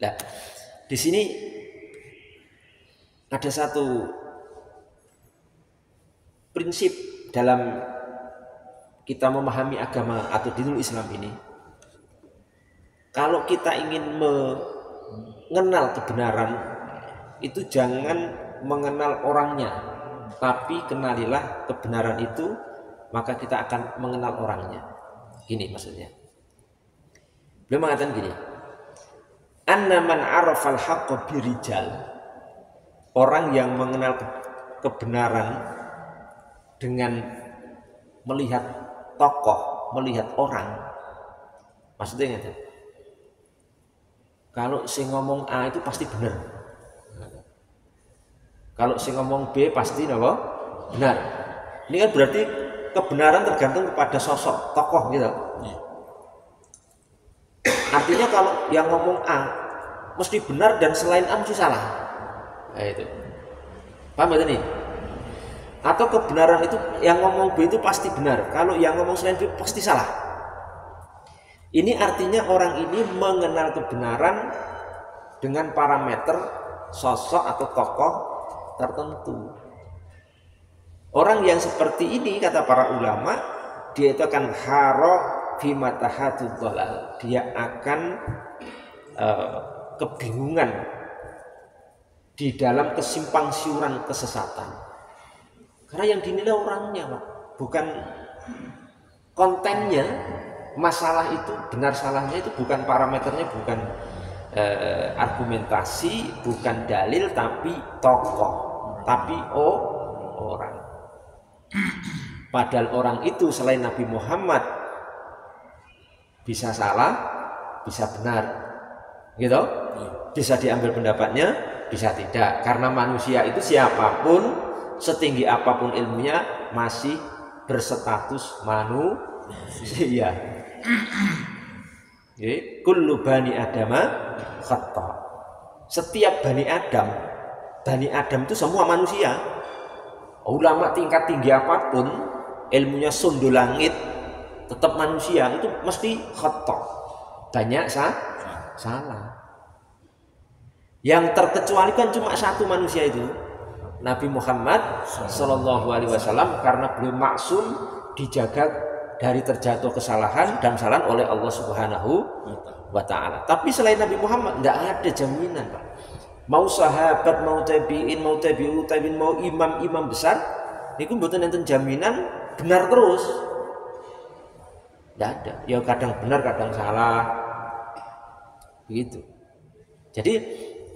Nah, di sini ada satu prinsip dalam kita memahami agama atau dinul Islam ini. Kalau kita ingin mengenal kebenaran, itu jangan mengenal orangnya, tapi kenalilah kebenaran itu, maka kita akan mengenal orangnya. Gini maksudnya. Beliau mengatakan gini, anna man arafal haqqa birijal, orang yang mengenal kebenaran dengan melihat tokoh, melihat orang. Maksudnya gitu. Kalau si ngomong A itu pasti benar. Kalau si ngomong B pasti apa? Benar. Ini kan berarti kebenaran tergantung kepada sosok tokoh gitu. Artinya kalau yang ngomong A mesti benar dan selain A mesti salah. Nah, itu. Paham ya nih? Atau kebenaran itu yang ngomong B itu pasti benar. Kalau yang ngomong selain B pasti salah. Ini artinya orang ini mengenal kebenaran dengan parameter sosok atau tokoh tertentu. Orang yang seperti ini kata para ulama, dia itu akan haro fi matahadud dhalal. Dia akan kebingungan di dalam kesimpang siuran kesesatan. Karena yang dinilai orangnya, Pak, bukan kontennya. Masalah itu benar salahnya itu bukan parameternya, bukan argumentasi, bukan dalil, tapi tokoh, tapi orang. Padahal orang itu selain Nabi Muhammad bisa salah, bisa benar, gitu. Bisa diambil pendapatnya, bisa tidak. Karena manusia itu siapapun, setinggi apapun ilmunya, masih berstatus manusia. Kullu bani adama khata. Setiap bani Adam itu semua manusia. Ulama tingkat tinggi apapun, ilmunya sundul langit, tetap manusia, itu mesti khata. Banyak salah. Yang terkecualikan cuma satu manusia itu, Nabi Muhammad Sallallahu Alaihi Wasallam, karena beliau maksum, dijaga dari terjatuh kesalahan dan kesalahan oleh Allah Subhanahu wa Ta'ala. Tapi selain Nabi Muhammad tidak ada jaminan, Pak. Mau sahabat, mau tabi'in, mau tabi'u tabi'in, mau imam-imam besar, itu mboten enten jaminan benar terus. Tidak ada. Ya kadang benar, kadang salah. Begitu. Jadi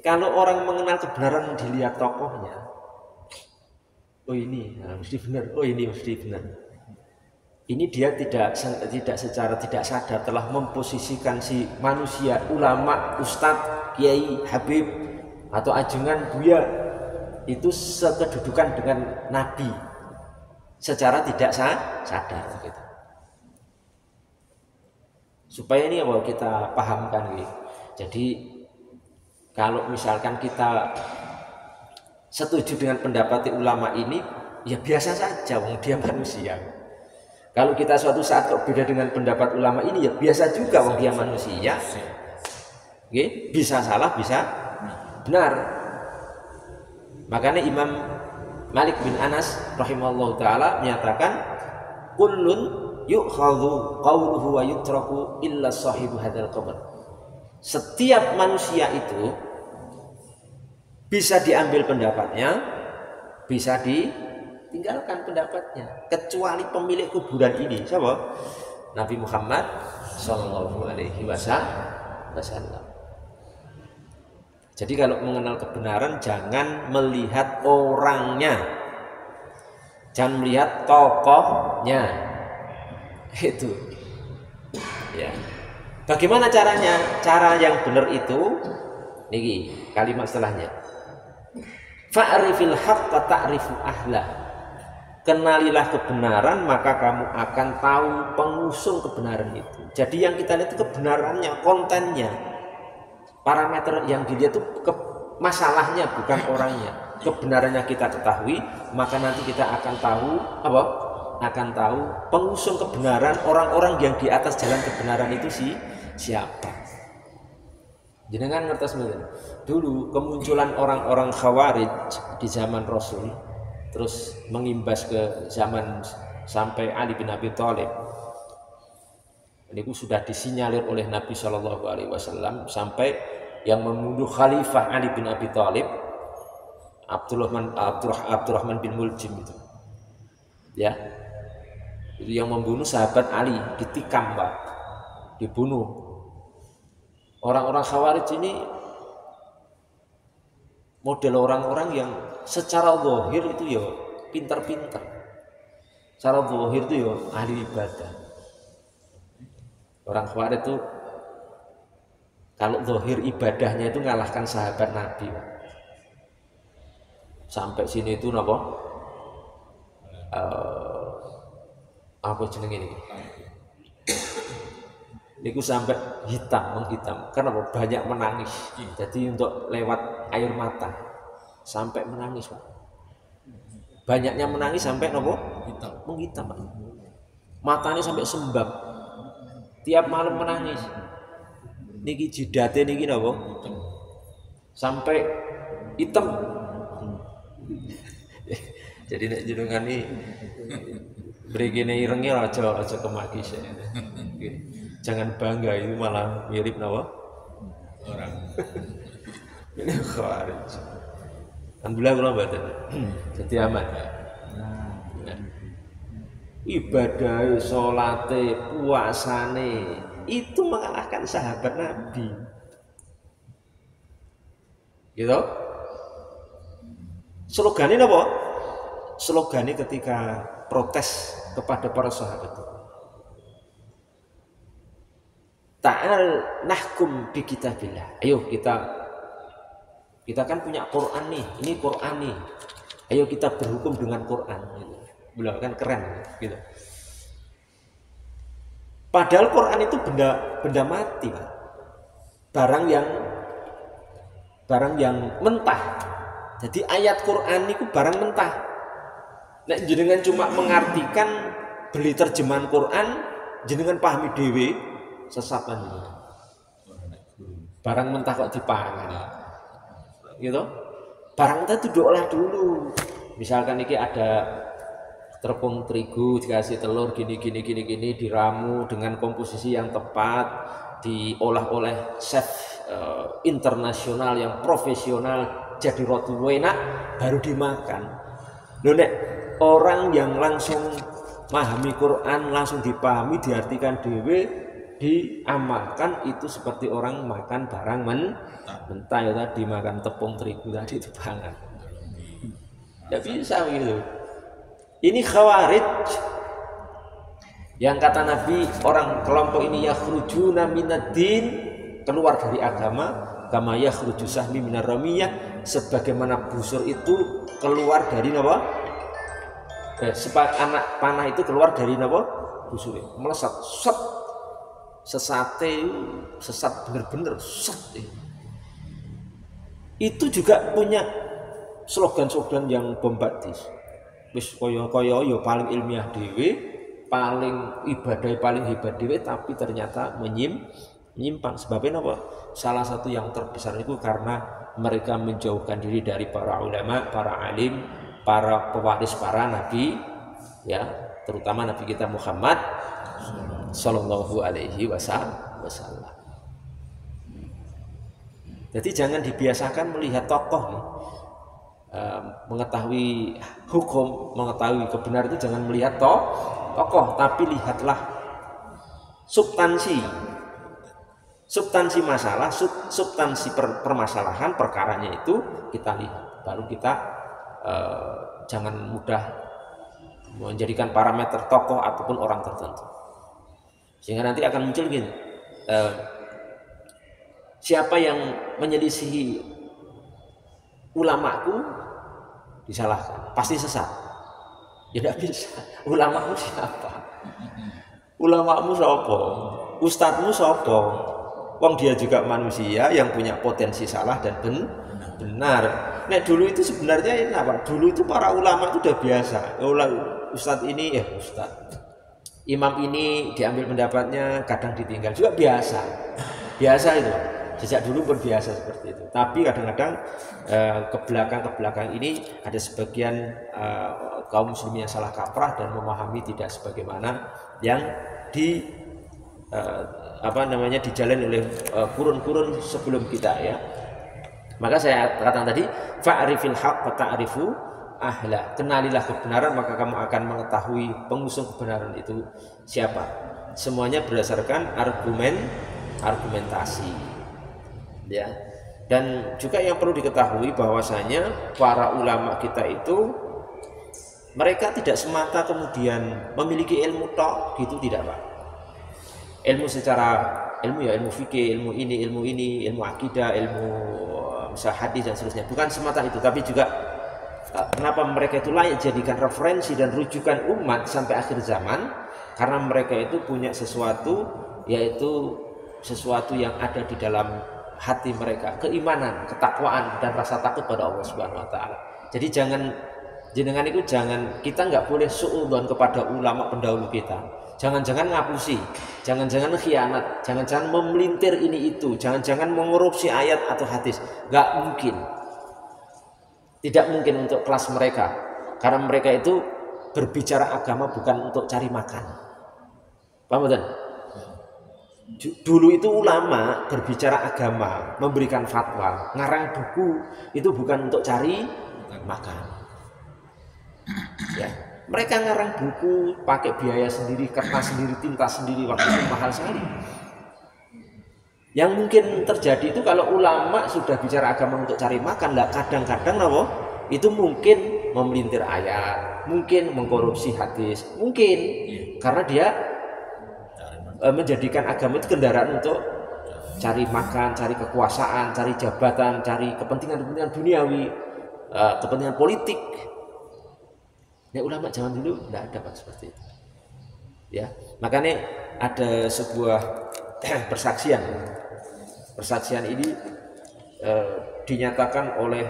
kalau orang mengenal kebenaran dilihat tokohnya, oh ini mesti benar, oh ini mesti benar. Ini dia tidak secara tidak sadar telah memposisikan si manusia, ulama, ustadz, kiai, habib, atau ajengan, buya, itu sekedudukan dengan nabi secara tidak sadar gitu. Supaya ini apa kita pahamkan gitu. Jadi kalau misalkan kita setuju dengan pendapat ulama ini, ya biasa saja, wong dia manusia. Kalau kita suatu saat kok beda dengan pendapat ulama ini, ya biasa juga, wong dia manusia. Oke, bisa salah, bisa benar. Makanya Imam Malik bin Anas rahimahullah taala menyatakan, kullun yu'khadhu qawluhu wa yutraku illa sahibu hadzal qabr. Setiap manusia itu bisa diambil pendapatnya, bisa ditinggalkan pendapatnya, kecuali pemilik kuburan ini. Siapa? Nabi Muhammad Sallallahu Alaihi Wasallam. Jadi kalau mengenal kebenaran, jangan melihat orangnya, jangan melihat tokohnya. Itu ya. Bagaimana caranya? Cara yang benar itu, niki kalimat setelahnya. Fa'rifil haqqa ta'rifu ahlah. Kenalilah kebenaran, maka kamu akan tahu pengusung kebenaran itu. Jadi yang kita lihat itu kebenarannya, kontennya. Parameter yang dilihat itu masalahnya, bukan orangnya. Kebenarannya kita ketahui, maka nanti kita akan tahu apa? Akan tahu pengusung kebenaran, orang-orang yang di atas jalan kebenaran itu siapa. Jenengan ngertos mboten? Dulu kemunculan orang-orang Khawarij di zaman Rasul terus mengimbas ke zaman sampai Ali bin Abi Thalib. Ini sudah disinyalir oleh Nabi Shallallahu Alaihi Wasallam sampai yang membunuh Khalifah Ali bin Abi Thalib, Abdurrahman bin Muljim itu, ya, itu yang membunuh sahabat Ali, ditikam Pak, dibunuh. Orang-orang Khawarij ini model orang-orang yang secara zahir itu ya pintar-pintar, secara zahir itu ya ahli ibadah. Orang Khawarij itu kalau zahir ibadahnya itu ngalahkan sahabat Nabi, Pak. Sampai sini itu apa jenenge ini? Niku sampai menghitam karena banyak menangis. Jadi untuk lewat air mata sampai menangis, Pak. Banyaknya menangis sampai menghitam, Pak. Matanya sampai sembab. Tiap malam menangis. Niki jidate niki sampai hitam. Jadi nek jenengan iki mrikine irenge aja kemaki sih. Jangan bangga, itu malah mirip orang. Ini Khawarij. Alhamdulillah kula mboten. Jadi aman. Ibadah, salate, puasane itu mengalahkan sahabat Nabi. Gitu? Slogannya apa? Slogannya ketika protes kepada para sahabat itu, Ta'al nahkum bi kitabillah. Ayo kita kan punya Quran nih, ini Quran nih. Ayo kita berhukum dengan Quran. Beliau kan keren gitu. Padahal Quran itu benda mati, Pak. Barang yang mentah. Jadi ayat Quran itu barang mentah. Nek jenengan cuma mengartikan beli terjemahan Quran, jenengan pahami dhewe sesapan itu. Barang mentah kok dipangan. Gitu. Barang mentah itu diolah dulu. Misalkan ini ada tepung terigu dikasih telur gini diramu dengan komposisi yang tepat, diolah oleh chef internasional yang profesional jadi roti enak baru dimakan. Loh nek orang yang langsung memahami Quran langsung dipahami diartikan dewe diamalkan itu seperti orang makan barang mentah ya tadi, makan tepung terigu tadi itu banget. Tidak bisa gitu. Ini Khawarij yang kata Nabi, orang kelompok ini yakhrujuna minad-din, keluar dari agama, kama yakhruju sahmi minar ramiyah, sebagaimana busur itu keluar dari anak panah itu keluar dari busur, melesat sesat bener-bener itu juga punya slogan-slogan yang bombastis. Wis kaya ya paling ilmiah dhewe, paling ibadah paling hebat dhewe, tapi ternyata menyimpang. Sebabnya apa? Salah satu yang terbesar itu karena mereka menjauhkan diri dari para ulama, para alim, para pewaris para nabi, ya, terutama Nabi kita Muhammad Sallallahu Alaihi Wasallam. Jadi jangan dibiasakan melihat tokoh nih. Mengetahui hukum, mengetahui kebenaran itu jangan melihat tokoh, tapi lihatlah substansi masalah, substansi permasalahan perkaranya itu kita lihat, baru kita jangan mudah menjadikan parameter tokoh ataupun orang tertentu, sehingga nanti akan muncul gini, siapa yang menyelisihi ulamaku disalahkan, pasti sesat. Ya tidak bisa. Ulamamu siapa? Ulamamu siapa? Ustadzmu siapa? Wong dia juga manusia yang punya potensi salah dan benar. Nah dulu itu sebenarnya apa? Dulu itu para ulama itu udah biasa. Ustadz ini ustadz. Imam ini diambil pendapatnya, kadang ditinggal juga biasa itu. sejak dulu pun biasa seperti itu. Tapi kadang-kadang ke belakang ini ada sebagian kaum muslimin yang salah kaprah dan memahami tidak sebagaimana yang dijalani oleh kurun-kurun sebelum kita ya. Maka saya katakan tadi, fa'rifil haqq ta'rifu ahla. Kenalilah kebenaran maka kamu akan mengetahui pengusung kebenaran itu siapa. Semuanya berdasarkan argumentasi. Ya. Dan juga yang perlu diketahui bahwasanya para ulama kita itu mereka tidak semata kemudian memiliki ilmu tok gitu, tidak Pak. Ilmu ilmu fikih, ilmu ini, ilmu akidah, ilmu hadis dan seterusnya. Bukan semata itu, tapi juga kenapa mereka itu layak jadikan referensi dan rujukan umat sampai akhir zaman, karena mereka itu punya sesuatu, yaitu sesuatu yang ada di dalam hati mereka, keimanan, ketakwaan dan rasa takut pada Allah Subhanahu wa taala. Jadi kita nggak boleh suudzon kepada ulama pendahulu kita. Jangan-jangan ngapusi, jangan-jangan khianat, jangan-jangan memelintir ini itu, jangan-jangan mengorupsi ayat atau hadis. Nggak mungkin. Tidak mungkin untuk kelas mereka, karena mereka itu berbicara agama bukan untuk cari makan. Paham betul? Dulu itu ulama berbicara agama, memberikan fatwa, ngarang buku itu bukan untuk cari makan. Ya, mereka ngarang buku pakai biaya sendiri, kertas sendiri, tinta sendiri, waktu itu mahal sekali. Yang mungkin terjadi itu kalau ulama sudah bicara agama untuk cari makan, lah kadang-kadang itu mungkin memelintir ayat, mungkin mengkorupsi hadis, mungkin karena dia menjadikan agama itu kendaraan untuk cari makan, cari kekuasaan, cari jabatan, cari kepentingan duniawi, kepentingan politik. Ya ulama zaman dulu tidak ada Pak seperti itu. Ya, makanya ada sebuah persaksian. Persaksian ini dinyatakan oleh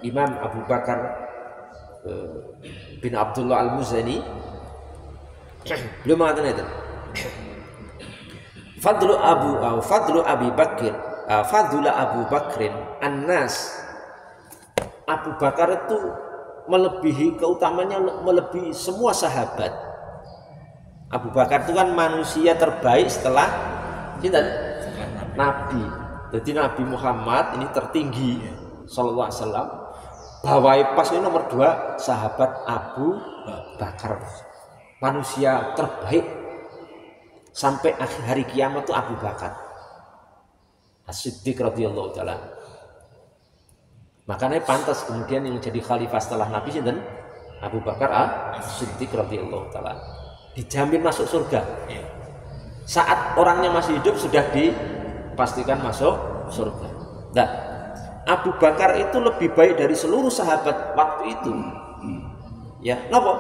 Imam Abu Bakar bin Abdullah Al-Muzani. Beliau mengatakan itu. Fadlu Abu Bakrin An-Nas. Abu Bakar itu melebihi keutamanya, melebihi semua sahabat. Abu Bakar itu kan manusia terbaik setelah Nabi. Jadi Nabi Muhammad ini tertinggi sallallahu alaihi wasallam. Bawahnya pas ini nomor 2 sahabat Abu Bakar. Manusia terbaik sampai akhir hari kiamat itu Abu Bakar As-Siddiq radhiyallahu taala. Makanya pantas kemudian yang jadi khalifah setelah Nabi dan Abu Bakar As-Siddiq radhiyallahu taala dijamin masuk surga. Saat orangnya masih hidup sudah dipastikan masuk surga. Nah, Abu Bakar itu lebih baik dari seluruh sahabat waktu itu. Ya, kenapa?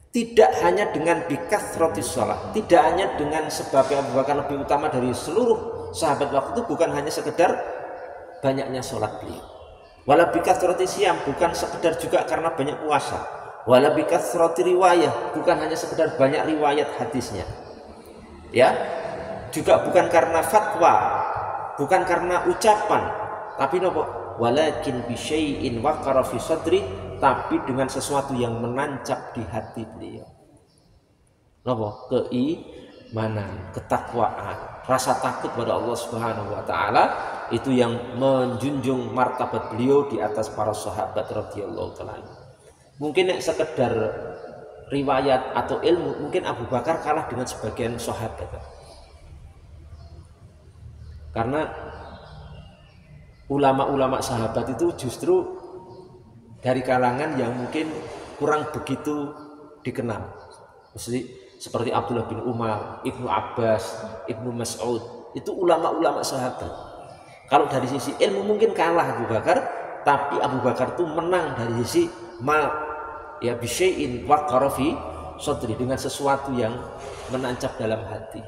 Tidak hanya dengan bikathrotis sholat, tidak hanya dengan sebabnya Abu Bakar lebih utama dari seluruh sahabat waktu itu, bukan hanya sekedar banyaknya sholat beliau. Wala bikathrotis siyam, bukan sekedar juga karena banyak puasa. Wala bikathroti riwayah, bukan hanya sekedar banyak riwayat hadisnya. Ya, juga bukan karena fatwa, bukan karena ucapan, tapi nopo walakin bisyai'in waqara fi sadri, tapi dengan sesuatu yang menancap di hati beliau. Nopo? Keimanan, ketakwaan, rasa takut pada Allah Subhanahu wa taala, itu yang menjunjung martabat beliau di atas para sahabat radhiyallahu taala. Mungkin sekedar riwayat atau ilmu, mungkin Abu Bakar kalah dengan sebagian sahabat. Karena ulama-ulama sahabat itu justru dari kalangan yang mungkin kurang begitu dikenal. Seperti Abdullah bin Umar, Ibnu Abbas, Ibnu Mas'ud, itu ulama-ulama sahabat. Kalau dari sisi ilmu mungkin kalah Abu Bakar, tapi Abu Bakar itu menang dari sisi bisyai'in waqara fi sadri, dengan sesuatu yang menancap dalam hati.